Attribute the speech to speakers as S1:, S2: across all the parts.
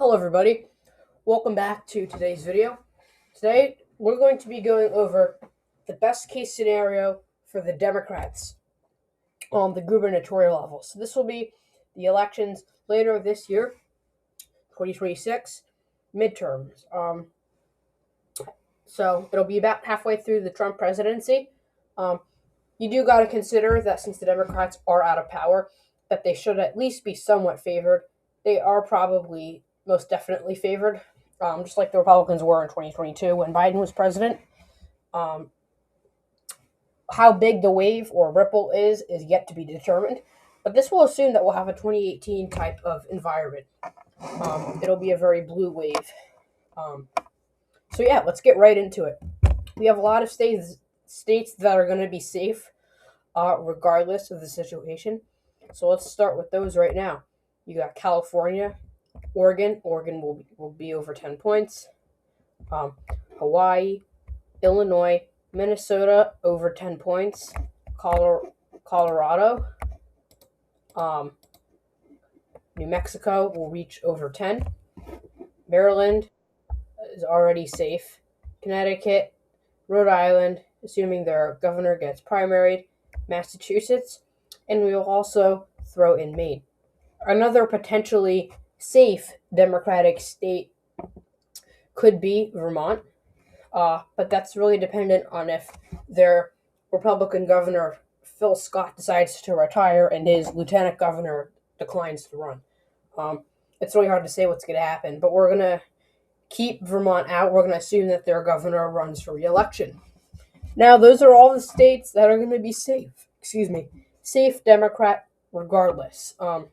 S1: Hello everybody, welcome back to today's video. Today we're going to be going over the best case scenario for the Democrats on the gubernatorial level. So this will be the elections later this year, 2026, midterms. So it'll be about halfway through the Trump presidency. You do got to consider that since the Democrats are out of power, that they should at least be somewhat favored. They are probably most definitely favored, just like the Republicans were in 2022 when Biden was president. How big the wave or ripple is yet to be determined, but this will assume that we'll have a 2018 type of environment. It'll be a very blue wave. So yeah, let's get right into it. We have a lot of states that are going to be safe, regardless of the situation. So let's start with those right now. You got California, Oregon. Oregon will be over 10 points. Hawaii, Illinois, Minnesota over 10 points. Colorado, New Mexico will reach over 10. Maryland is already safe. Connecticut, Rhode Island, assuming their governor gets primaried, Massachusetts, and we will also throw in Maine. Another potentially safe Democratic state could be Vermont, but that's really dependent on if their Republican governor, Phil Scott, decides to retire and his lieutenant governor declines to run. It's really hard to say what's going to happen, but we're going to keep Vermont out. We're going to assume that their governor runs for re-election. Now, those are all the states that are going to be safe. Safe Democrat regardless. No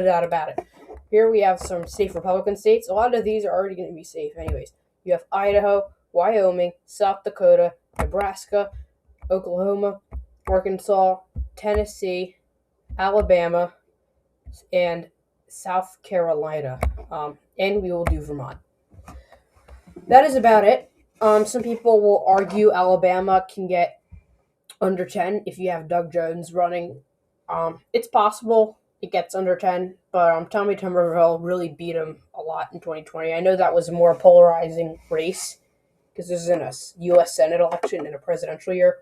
S1: doubt about it. Here we have some safe Republican states. A lot of these are already going to be safe anyways. You have Idaho, Wyoming, South Dakota, Nebraska, Oklahoma, Arkansas, Tennessee, Alabama, and South Carolina. And we will do Vermont. That is about it. Some people will argue Alabama can get under 10 if you have Doug Jones running. It's possible it gets under 10, but Tommy Tuberville really beat him a lot in 2020. I know that was a more polarizing race because this isn't a U.S. Senate election in a presidential year.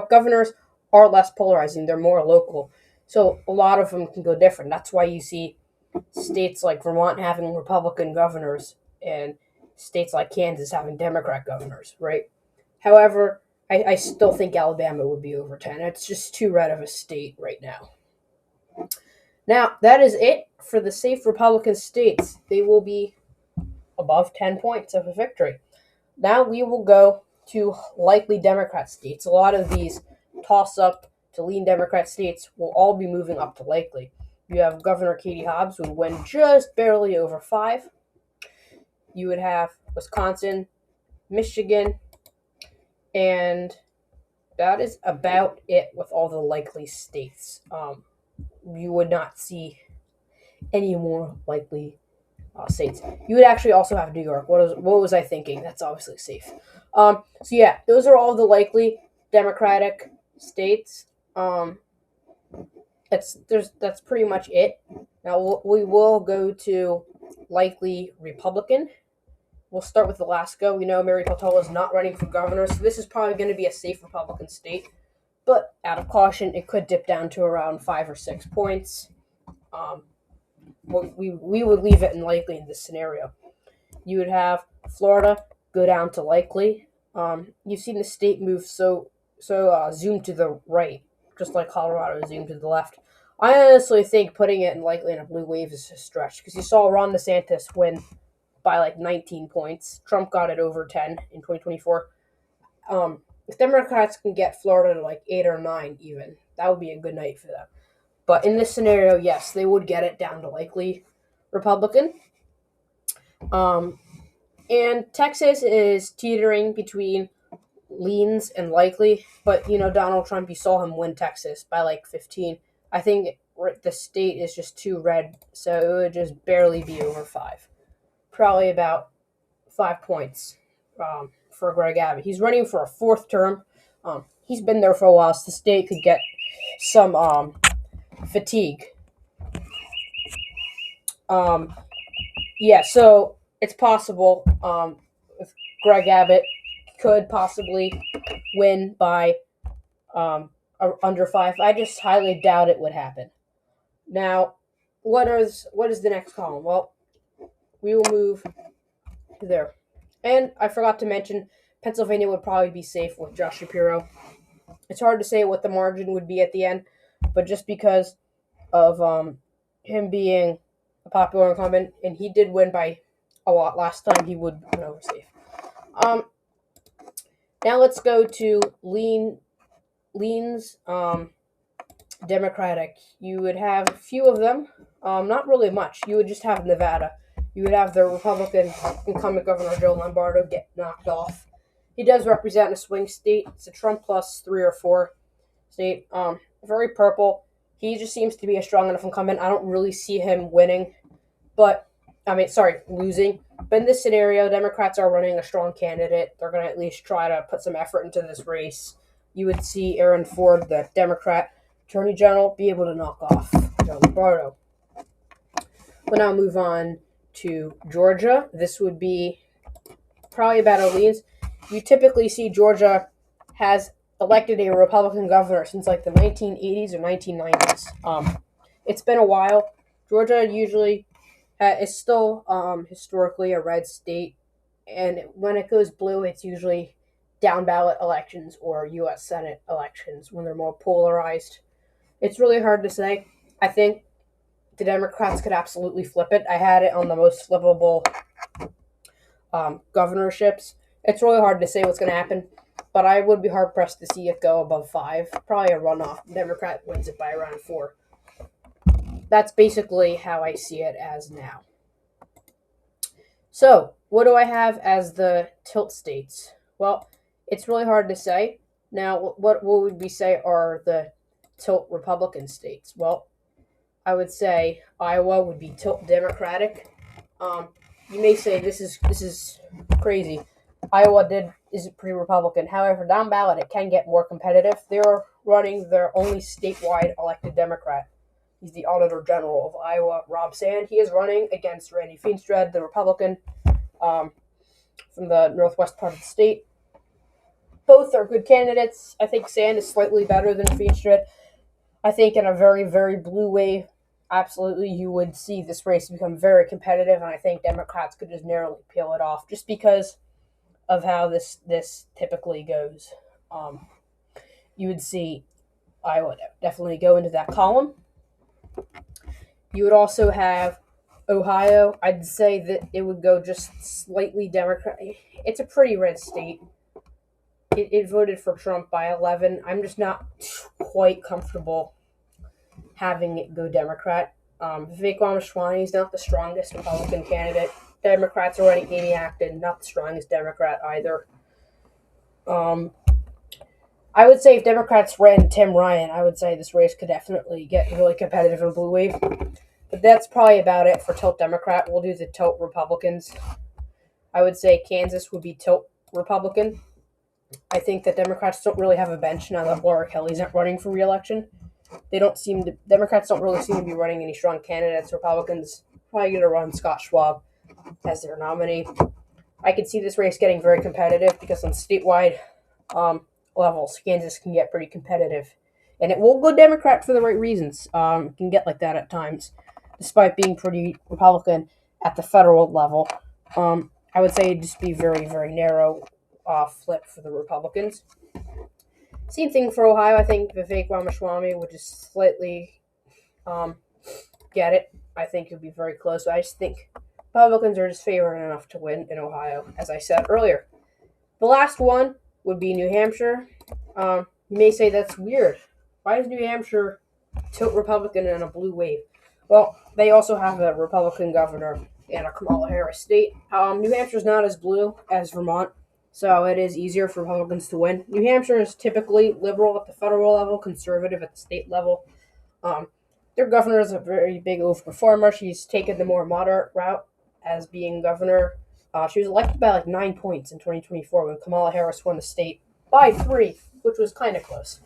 S1: Governors are less polarizing. They're more local. So a lot of them can go different. That's why you see states like Vermont having Republican governors and states like Kansas having Democrat governors, right? However, I still think Alabama would be over 10. It's just too red of a state right now. Now, that is it for the safe Republican states. They will be above 10 points of a victory. Now we will go to likely Democrat states. A lot of these toss-up to lean Democrat states will all be moving up to likely. You have Governor Katie Hobbs who would win just barely over 5. You would have Wisconsin, Michigan, and that is about it with all the likely states. You would not see any more likely states. You would actually also have New York. What was I thinking? That's obviously safe. So yeah, those are all the likely Democratic states. That's pretty much it. Now we will go to likely Republican. We'll start with Alaska. We know Mary Peltola is not running for governor, so this is probably going to be a safe Republican state. But out of caution, it could dip down to around 5 or 6 points. We would leave it in likely in this scenario. You would have Florida go down to likely. You've seen the state move so zoomed to the right, just like Colorado zoomed to the left. I honestly think putting it in likely in a blue wave is a stretch because you saw Ron DeSantis win by like 19 points. Trump got it over 10 in 2024. If Democrats can get Florida to like 8 or 9 even, that would be a good night for them. But in this scenario, yes, they would get it down to likely Republican. And Texas is teetering between leans and likely. But, Donald Trump, you saw him win Texas by like 15. I think the state is just too red, so it would just barely be over 5. Probably about 5 points for Greg Abbott. He's running for a 4th term. He's been there for a while, so the state could get some fatigue. Yeah, so it's possible. If Greg Abbott could possibly win by under five. I just highly doubt it would happen. Now, what is the next column? Well, we will move to there. And I forgot to mention, Pennsylvania would probably be safe with Josh Shapiro. It's hard to say what the margin would be at the end, but just because of him being a popular incumbent, and he did win by a lot last time, he would win over safe. Um, Now let's go to leans Democratic. You would have a few of them, not really much. You would just have Nevada. You would have the Republican incumbent Governor Joe Lombardo get knocked off. He does represent a swing state. It's a Trump plus 3 or 4 state. Very purple. He just seems to be a strong enough incumbent. I don't really see him winning, but losing. But in this scenario, Democrats are running a strong candidate. They're going to at least try to put some effort into this race. You would see Aaron Ford, the Democrat Attorney General, be able to knock off Joe Lombardo. We'll now move on to Georgia. This would be probably about Orleans. You typically see Georgia has elected a Republican governor since like the 1980s or 1990s. It's been a while. Georgia usually is still historically a red state, and when it goes blue, it's usually down ballot elections or U.S. Senate elections when they're more polarized. It's really hard to say. I think the Democrats could absolutely flip it. I had it on the most flippable governorships. It's really hard to say what's going to happen, but I would be hard pressed to see it go above 5. Probably a runoff. Democrat wins it by around 4. That's basically how I see it as now. So, what do I have as the tilt states? Well, it's really hard to say. Now, what would we say are the tilt Republican states? Well, I would say Iowa would be tilt Democratic. You may say this is crazy. Iowa is pretty Republican. However, down ballot it can get more competitive. They're running their only statewide elected Democrat. He's the Auditor General of Iowa, Rob Sand. He is running against Randy Feinstead, the Republican from the northwest part of the state. Both are good candidates. I think Sand is slightly better than Feinstead. I think in a very, very blue wave, absolutely you would see this race become very competitive, and I think Democrats could just narrowly peel it off just because of how this typically goes. You would see Iowa definitely go into that column. You would also have Ohio. I'd say that it would go just slightly Democrat. It's a pretty red state. It voted for Trump by 11. I'm just not quite comfortable having it go Democrat. Vivek Ramaswamy is not the strongest Republican candidate. Democrats are running Amy Acton, not the strongest Democrat either. I would say if Democrats ran Tim Ryan, I would say this race could definitely get really competitive in blue wave. But that's probably about it for tilt Democrat. We'll do the tilt Republicans. I would say Kansas would be tilt Republican. I think that Democrats don't really have a bench now that Laura Kelly's not running for re-election. Democrats don't really seem to be running any strong candidates. Republicans probably going to run Scott Schwab as their nominee. I could see this race getting very competitive because on statewide levels, Kansas can get pretty competitive. And it will go Democrat for the right reasons. It can get like that at times, despite being pretty Republican at the federal level. I would say it'd just be very, very narrow flip for the Republicans. Same thing for Ohio. I think Vivek Ramaswamy would just slightly get it. I think it would be very close. I just think Republicans are just favored enough to win in Ohio, as I said earlier. The last one would be New Hampshire. You may say that's weird. Why is New Hampshire tilt Republican in a blue wave? Well, they also have a Republican governor in a Kamala Harris state. New Hampshire's not as blue as Vermont, so it is easier for Republicans to win. New Hampshire is typically liberal at the federal level, conservative at the state level. Their governor is a very big overperformer. She's taken the more moderate route as being governor. She was elected by like 9 points in 2024 when Kamala Harris won the state by 3, which was kind of close.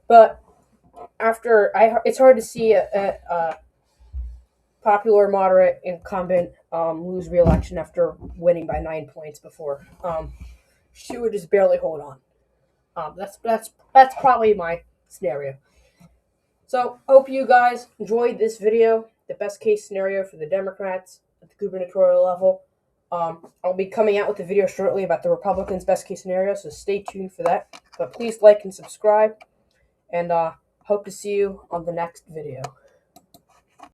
S1: But it's hard to see a popular moderate incumbent lose re-election after winning by 9 points before. She would just barely hold on. That's probably my scenario. So hope you guys enjoyed this video. The best case scenario for the Democrats at the gubernatorial level. I'll be coming out with a video shortly about the Republicans' best case scenario, so stay tuned for that. But please like and subscribe, and hope to see you on the next video.